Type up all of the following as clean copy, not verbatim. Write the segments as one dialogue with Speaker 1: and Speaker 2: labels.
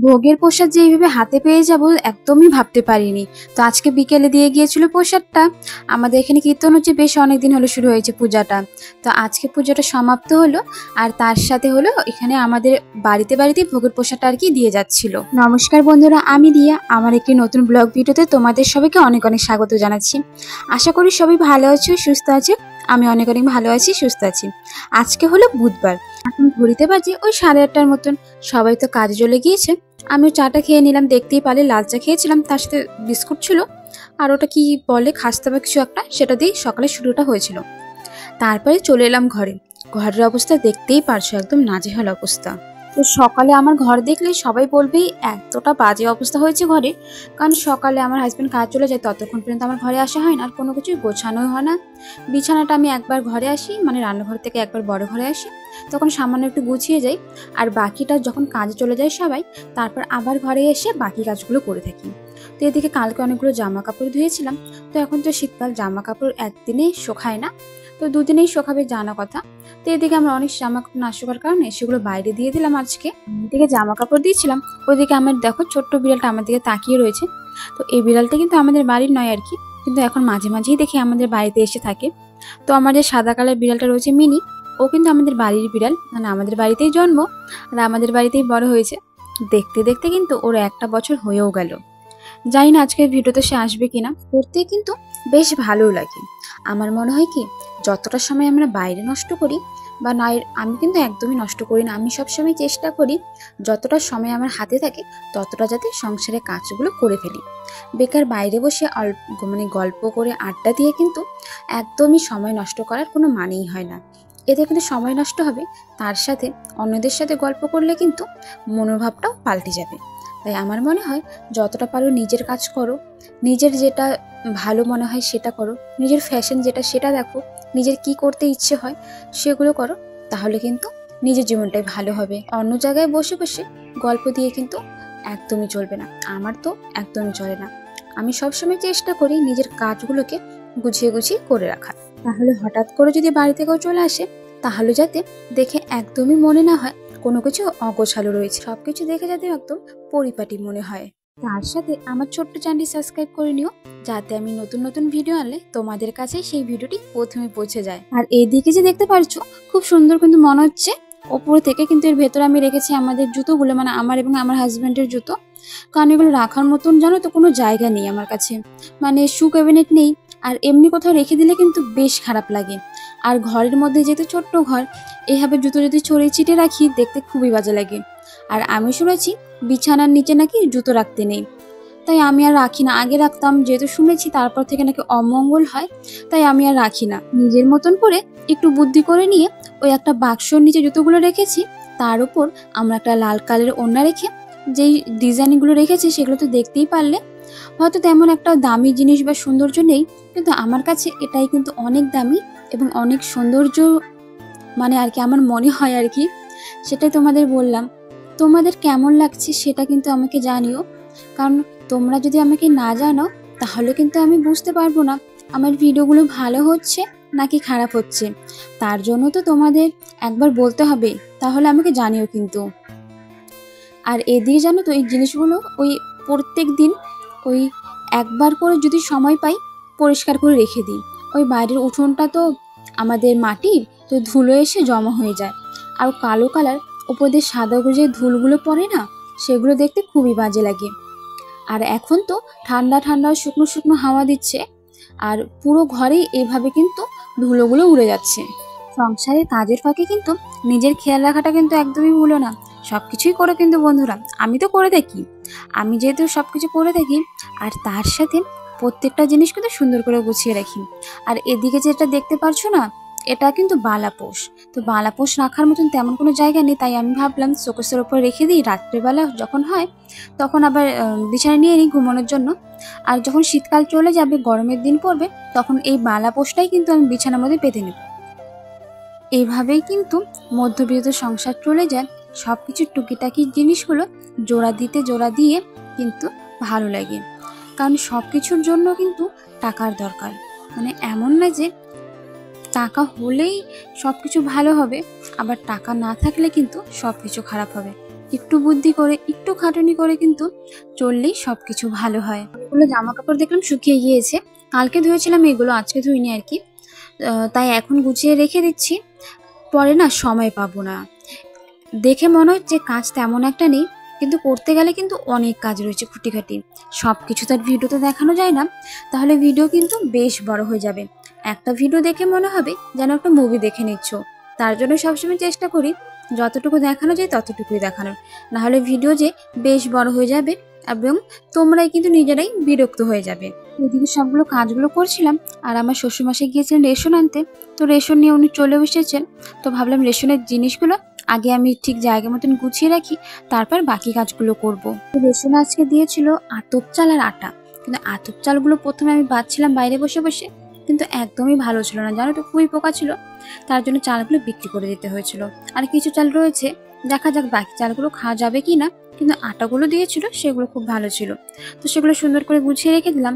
Speaker 1: ভোগের প্রসাদ যে এইভাবে হাতে পেয়ে যাব একদমই ভাবতে পারিনি। তো আজকে বিকেলে দিয়ে গিয়েছিল প্রসাদটা। আমাদের এখানে কীর্তন হচ্ছে, বেশ অনেকদিন হলো শুরু হয়েছে পূজাটা। তো আজকে পুজোটা সমাপ্ত হলো, আর তার সাথে হলো এখানে আমাদের বাড়িতে ভোগের প্রসাদটা আর কি দিয়ে যাচ্ছিল। নমস্কার বন্ধুরা, আমি দিয়া আমার একটি নতুন ব্লগ ভিডিওতে তোমাদের সবাইকে অনেক অনেক স্বাগত জানাচ্ছি। আশা করি সবাই ভালো আছো, সুস্থ আছো। আমি অনেক অনেক ভালো আছি, সুস্থ আছি। আজকে হলো বুধবার, এখন ঘড়িতে বাজে ওই 8:30টার মতন। সবাই তো কাজে চলে গিয়েছে। আমিও চাটা খেয়ে নিলাম, দেখতেই পারলে লাল চা খেয়েছিলাম, তার সাথে বিস্কুট ছিল, আর ওটা কি বলে খাস্তা বা কিছু একটা, সেটা দিয়েই সকালে শুরুটা হয়েছিল। তারপরে চলে এলাম ঘরে। ঘরের অবস্থা দেখতেই পারছো, একদম নাজেহাল অবস্থা। তো সকালে আমার ঘর দেখলে সবাই বলবে এতটা বাজে অবস্থা হয়েছে ঘরে, কারণ সকালে আমার হাজব্যান্ড কাজ চলে যায়, ততক্ষণ পর্যন্ত আমার ঘরে আসা হয় না, আর কোনো কিছুই গোছানোই হয় না। বিছানাটা আমি একবার ঘরে আসি, মানে রান্নাঘর থেকে একবার বড় ঘরে আসি, তখন সামান্য একটু গুছিয়ে যাই, আর বাকিটা যখন কাজে চলে যায় সবাই, তারপর আবার ঘরে এসে বাকি কাজগুলো করে থাকি। তো এদিকে কালকে অনেকগুলো জামা কাপড় ধুয়েছিলাম। তো এখন তো শীতকাল, জামা কাপড় একদিনে শুকায় না, তো দুদিনেই শুকাবে জানা কথা। তো এদিকে আমরা অনেক জামা কাপড় না শুকার কারণে সেগুলো বাইরে দিয়ে দিলাম। আজকে এদিকে জামা কাপড় দিয়েছিলাম, ওইদিকে আমার দেখো ছোট্ট বিড়ালটা আমার দিকে তাকিয়ে রয়েছে। তো এই বিড়ালটা কিন্তু আমাদের বাড়ির নয় আর কি, কিন্তু এখন মাঝে মাঝেই দেখি আমাদের বাড়িতে এসে থাকে। তো আমার যে সাদা কালার বিড়ালটা রয়েছে মিনি, ও কিন্তু আমাদের বাড়ির বিড়াল, মানে আমাদের বাড়িতেই জন্ম আর আমাদের বাড়িতেই বড় হয়েছে। দেখতে দেখতে কিন্তু ওর 1 বছর হয়েও গেল। জানি না আজকের ভিডিওতে সে আসবে কিনা। করতে কিন্তু বেশ ভালো লাগে। আমার মনে হয় কি, যতটা সময় আমরা বাইরে নষ্ট করি বা নয়, আমি কিন্তু একদমই নষ্ট করি না। আমি সবসময় চেষ্টা করি যতটা সময় আমার হাতে থাকে ততটা যাতে সংসারের কাজগুলো করে ফেলি। বেকার বাইরে বসে গল্প করে আড্ডা দিয়ে কিন্তু একদমই সময় নষ্ট করার কোনো মানেই হয় না। এতে কিন্তু সময় নষ্ট হবে, তার সাথে অন্যদের সাথে গল্প করলে কিন্তু মনোভাবটাও পাল্টে যাবে। তাই আমার মনে হয় যতটা পারো নিজের কাজ করো, নিজের যেটা ভালো মনে হয় সেটা করো, নিজের ফ্যাশন যেটা সেটা দেখো, নিজের কি করতে ইচ্ছে হয় সেগুলো করো, তাহলে কিন্তু নিজের জীবনটাই ভালো হবে। অন্য জায়গায় বসে বসে গল্প দিয়ে কিন্তু একদমই চলবে না, আমার তো একদমই চলে না। আমি সবসময় চেষ্টা করি নিজের কাজগুলোকে গুছিয়ে গুছিয়ে করে রাখার। তাহলে হঠাৎ করে যদি বাড়ি থেকেও চলে আসে, তাহলে যাতে দেখে একদমই মনে না হয় কোনো কিছু অগোছালো রয়েছে, সবকিছু দেখে যাতে একদম পরিপাটি মনে হয়। তার সাথে আমার ছোট্ট চ্যানেলটি সাবস্ক্রাইব করে নিও, যাতে আমি নতুন নতুন ভিডিও আনলে তোমাদের কাছে সেই ভিডিওটি প্রথমে পৌঁছে যায়। আর এইদিকে যে দেখতে পারছো, খুব সুন্দর কিন্তু মনে হচ্ছে ওপর থেকে, কিন্তু এর ভেতরে আমি রেখেছি আমাদের জুতোগুলো, মানে আমার এবং আমার হাজব্যান্ডের জুতো। কারণ এগুলো রাখার মতন জানো তো কোনো জায়গা নেই আমার কাছে, মানে শু ক্যাবিনেট নেই। আর এমনি কোথাও রেখে দিলে কিন্তু বেশ খারাপ লাগে। আর ঘরের মধ্যে যেহেতু ছোট্ট ঘর, এইভাবে জুতো যদি ছড়িয়ে ছিটিয়ে রাখি দেখতে খুবই বাজে লাগে। আর আমি শুনেছি বিছানার নিচে নাকি জুতো রাখতে নেই, তাই আমি আর রাখি না। আগে রাখতাম, যেহেতু শুনেছি তারপর থেকে নাকি অমঙ্গল হয়, তাই আমি আর রাখি না। নিজের মতন করে একটু বুদ্ধি করে নিয়ে ওই একটা বাক্সর নিচে জুতোগুলো রেখেছি, তার উপর আমরা একটা লাল কালারের ওড়না রেখে যেই ডিজাইনগুলো রেখেছি সেগুলো তো দেখতেই পারলে। হয়তো তেমন একটা দামি জিনিস বা সৌন্দর্য নেই, কিন্তু আমার কাছে এটাই কিন্তু অনেক দামি এবং অনেক সৌন্দর্য, মানে আর কি আমার মনে হয় আর কি, সেটাই তোমাদের বললাম। তোমাদের কেমন লাগছে সেটা কিন্তু আমাকে জানিও, কারণ তোমরা যদি আমাকে না জানো তাহলে কিন্তু আমি বুঝতে পারবো না আমার ভিডিওগুলো ভালো হচ্ছে নাকি খারাপ হচ্ছে। তার জন্য তো তোমাদের একবার বলতে হবে, তাহলে আমাকে জানিও কিন্তু। আর এদিকে জানো তো এই জিনিসগুলো ওই প্রত্যেক দিন ওই একবার করে যদি সময় পাই পরিষ্কার করে রেখে দিই। ওই বাইরের উঠোনটা তো আমাদের মাটির, তো ধুলো এসে জমা হয়ে যায়, আর কালো কালার উপর দিয়ে সাদা যে ধুলগুলো পড়ে না, সেগুলো দেখতে খুবই বাজে লাগে। আর এখন তো ঠান্ডা ঠান্ডা শুকনো শুকনো হাওয়া দিচ্ছে, আর পুরো ঘরেই এভাবে কিন্তু ধুলোগুলো উড়ে যাচ্ছে। সংসারের কাজের ফাঁকে কিন্তু নিজের খেয়াল রাখাটা কিন্তু একদমই ভুলো না। সব কিছুই করো কিন্তু বন্ধুরা, আমি তো করে থাকি। আমি যেহেতু সব কিছু করে থাকি, আর তার সাথে প্রত্যেকটা জিনিস কিন্তু সুন্দর করে গুছিয়ে রাখি। আর এদিকে যেটা দেখতে পারছো না, এটা কিন্তু বালাপোষ। তো বালাপোষ রাখার মতন তেমন কোনো জায়গা নেই, তাই আমি ভাবলাম শোকেসের ওপর রেখে দিই, রাত্রেবেলা যখন হয় তখন আবার বিছানায় নিয়ে নিই ঘুমানোর জন্য। আর যখন শীতকাল চলে যাবে, গরমের দিন পড়বে, তখন এই বালাপোষটাই কিন্তু আমি বিছানার মধ্যে পেতে নেব। এইভাবেই কিন্তু মধ্যবিত্ত সংসার চলে যায়। সব কিছু টুকিটাকি জিনিসগুলো জোড়া দিয়ে কিন্তু ভালো লাগে, কারণ সব কিছুর জন্য কিন্তু টাকার দরকার। মানে এমন না যে টাকা হলেই সব কিছু ভালো হবে, আবার টাকা না থাকলে কিন্তু সব কিছু খারাপ হবে। একটু বুদ্ধি করে একটু খাটুনি করে কিন্তু চললেই সবকিছু ভালো হয়। এগুলো জামা কাপড় দেখলাম শুকিয়ে গিয়েছে, কালকে ধুয়েছিলাম এগুলো, আজকে ধুইনি আর কি। তাই এখন গুছিয়ে রেখে দিচ্ছি, পরে না সময় পাবো না। দেখে মনে হচ্ছে কাজ তেমন একটা নেই, কিন্তু করতে গেলে কিন্তু অনেক কাজ রয়েছে খুঁটিখাটি। সব কিছু তার ভিডিওতে দেখানো যায় না, তাহলে ভিডিও কিন্তু বেশ বড় হয়ে যাবে। একটা ভিডিও দেখে মনে হবে যেন একটা মুভি দেখে নিচ্ছ। তার জন্য সবসময় চেষ্টা করি যতটুকু দেখানো যায় ততটুকুই দেখানোর, নাহলে ভিডিও যে বেশ বড় হয়ে যাবে এবং তোমরাই কিন্তু নিজেরাই বিরক্ত হয়ে যাবে। এদিকে সবগুলো কাজগুলো করছিলাম, আর আমার শ্বশুরমশাই গিয়েছিলেন রেশন আনতে। তো রেশন নিয়ে উনি চলে এসেছেন। তো ভাবলাম রেশনের জিনিসগুলো আগে আমি ঠিক জায়গা মতন গুছিয়ে রাখি, তারপর বাকি কাজগুলো করব। রেশন আজকে দিয়েছিল আতপ চাল আর আটা, কিন্তু আতপ চালগুলো প্রথমে আমি বাছছিলাম বাইরে বসে বসে, কিন্তু একদমই ভালো ছিল না, জানো তো, খুবই পোকা ছিল। তার জন্য চালগুলো বিক্রি করে দিতে হয়েছিল। আর কিছু চাল রয়েছে, দেখা যাক বাকি চালগুলো খাওয়া যাবে কি না, কিন্তু আটাগুলো দিয়েছিল সেগুলো খুব ভালো ছিল। তো সেগুলো সুন্দর করে গুছিয়ে রেখে দিলাম।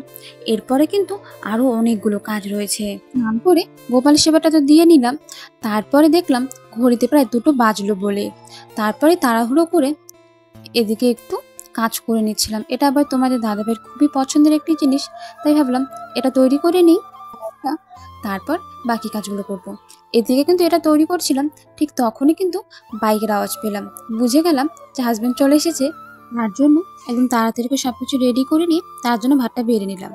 Speaker 1: এরপরে কিন্তু আরো অনেকগুলো কাজ রয়েছে। নাম করে গোপাল সেবাটা তো দিয়ে নিলাম, তারপরে দেখলাম ঘড়িতে প্রায় 2টো বাজলো বলে, তারপরে তাড়াহুড়ো করে এদিকে একটু কাজ করে নিচ্ছিলাম। এটা আবার তোমাদের দাদাভাইয়ের খুবই পছন্দের একটি জিনিস, তাই ভাবলাম এটা তৈরি করে নিই, তারপর বাকি কাজগুলো করব। এদিকে কিন্তু এটা তৈরি করছিলাম, ঠিক তখনই কিন্তু বাইকের আওয়াজ পেলাম। বুঝে গেলাম যে হাজবেন্ড চলে এসেছে। তার জন্য একদম তাড়াতাড়ি করে সবকিছু রেডি করে নিয়ে তার জন্য ভাতটা বেড়ে নিলাম।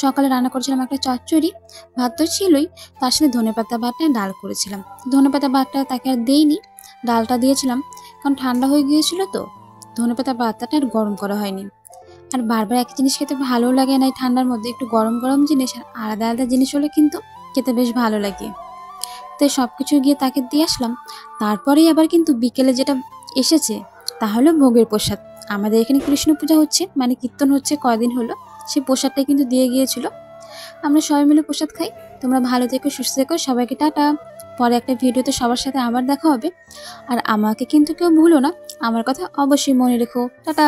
Speaker 1: সকালে রান্না করেছিলাম একটা চচ্চড়ি, ভাত তো ছিলই, তার সাথে ধনেপাতা বাটা ডাল করেছিলাম। ধনেপাতা বাটা তাকে আর দেইনি, ডালটা দিয়েছিলাম, কারণ ঠান্ডা হয়ে গিয়েছিল তো ধনেপাতা বাটাটা আর গরম করা হয়নি। আর বারবার একই জিনিস খেতে ভালো লাগে না, এই ঠান্ডার মধ্যে একটু গরম গরম জিনিস আর আলাদা আলাদা জিনিস হলে কিন্তু খেতে বেশ ভালো লাগে। তো সবকিছু গিয়ে তাকে দিয়ে আসলাম। তারপরেই আবার কিন্তু বিকেলে যেটা এসেছে তা হলো ভোগের প্রসাদ। আমাদের এখানে কৃষ্ণ পূজা হচ্ছে, মানে কীর্তন হচ্ছে কয়দিন হলো, সেই প্রসাদটা কিন্তু দিয়ে গিয়েছিল। আমরা সবাই মিলে প্রসাদ খাই। তোমরা ভালো থেকো, সুস্থ থেকো, সবাইকে টাটা। পরে একটা ভিডিওতে সবার সাথে আবার দেখা হবে। আর আমাকে কিন্তু কেউ ভুলো না, আমার কথা অবশ্যই মনে রেখো। টাটা।